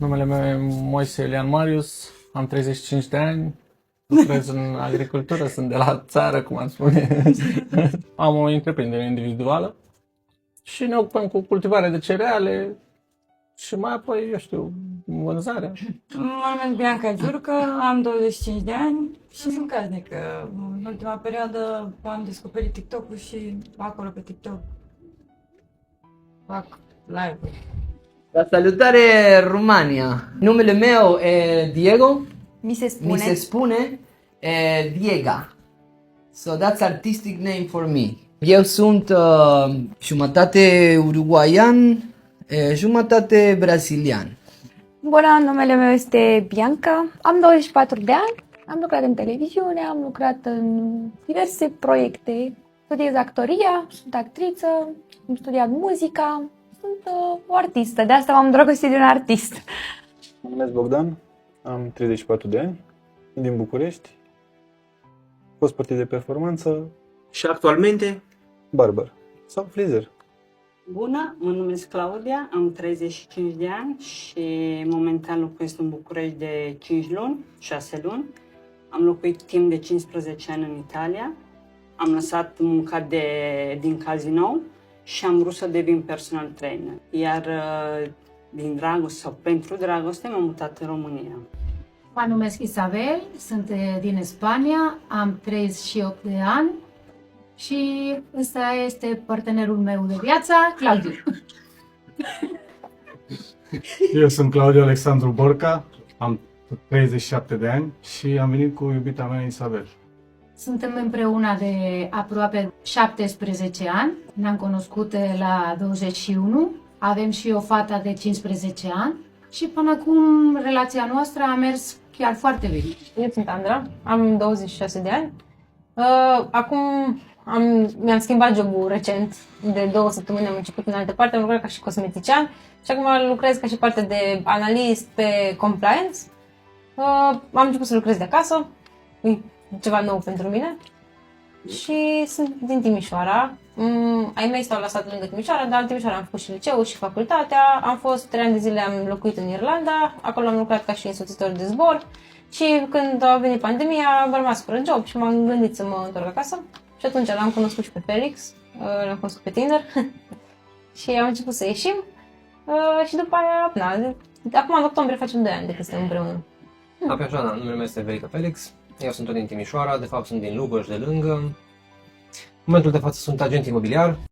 Numele meu e Moise Iulian Marius, am 35 de ani, lucrez în agricultură, sunt de la țară, cum am spune. Am o întreprindere individuală și ne ocupăm cu cultivarea de cereale și mai apoi, eu știu, vânzarea. Mă numesc Bianca Giurcă, am 25 de ani și sunt casnică. În ultima perioadă am descoperit TikTok-ul și acolo pe TikTok fac live-uri. La salutare România! Numele meu e Diego, Mi se spune. mi se spune Diega. So that's artistic name for me. Eu sunt jumătate uruguaian, jumătate brazilian. Bună, numele meu este Bianca, am 24 de ani, am lucrat în televiziune, am lucrat în diverse proiecte, studiez actoria, sunt actriță, am studiat muzica, sunt o artistă, de asta m-am îndrăgostit de un artist. Mă numesc Bogdan, am 34 de ani, sunt din București, fost sportiv de performanță, Și actualmente? barber sau frizer. Bună, mă numesc Claudia, am 35 de ani și momentan locuiesc în București de 5 luni, 6 luni. Am locuit timp de 15 ani în Italia, am lăsat munca din cazinou și am vrut să devin personal trainer. Iar din dragoste sau pentru dragoste m-am mutat în România. Mă numesc Isabel, sunt din Spania, am 38 de ani și ăsta este partenerul meu de viață, Claudiu. Eu sunt Claudiu Alexandru Borca, am 37 de ani și am venit cu iubita mea Isabel. Suntem împreună de aproape 17 ani, ne-am cunoscut la 21, avem și o fată de 15 ani și până acum relația noastră a mers chiar foarte bine. Eu sunt Andra, am 26 de ani. Acum mi-am schimbat jobul recent, de 2 săptămâni am început în altă parte, am lucrat ca și cosmetician și acum lucrez ca și parte de analist pe compliance. Am început să lucrez de acasă, e ceva nou pentru mine și sunt din Timișoara. Ai mei s-au lăsat lângă Timișoara, dar în Timișoara am făcut și liceu și facultatea. Am fost 3 ani de zile, am locuit în Irlanda, acolo am lucrat ca și însoțitor de zbor și când a venit pandemia am rămas fără job și m-am gândit să mă întorc acasă și atunci l-am cunoscut și pe Felix, l-am cunoscut pe Tinder și am început să ieșim și după aia, acum în octombrie facem 2 ani de când suntem împreună. Pe așa, numele meu este Verica Felix, eu sunt tot din Timișoara, de fapt sunt din Lugoj de lângă. În momentul de față sunt agent imobiliar.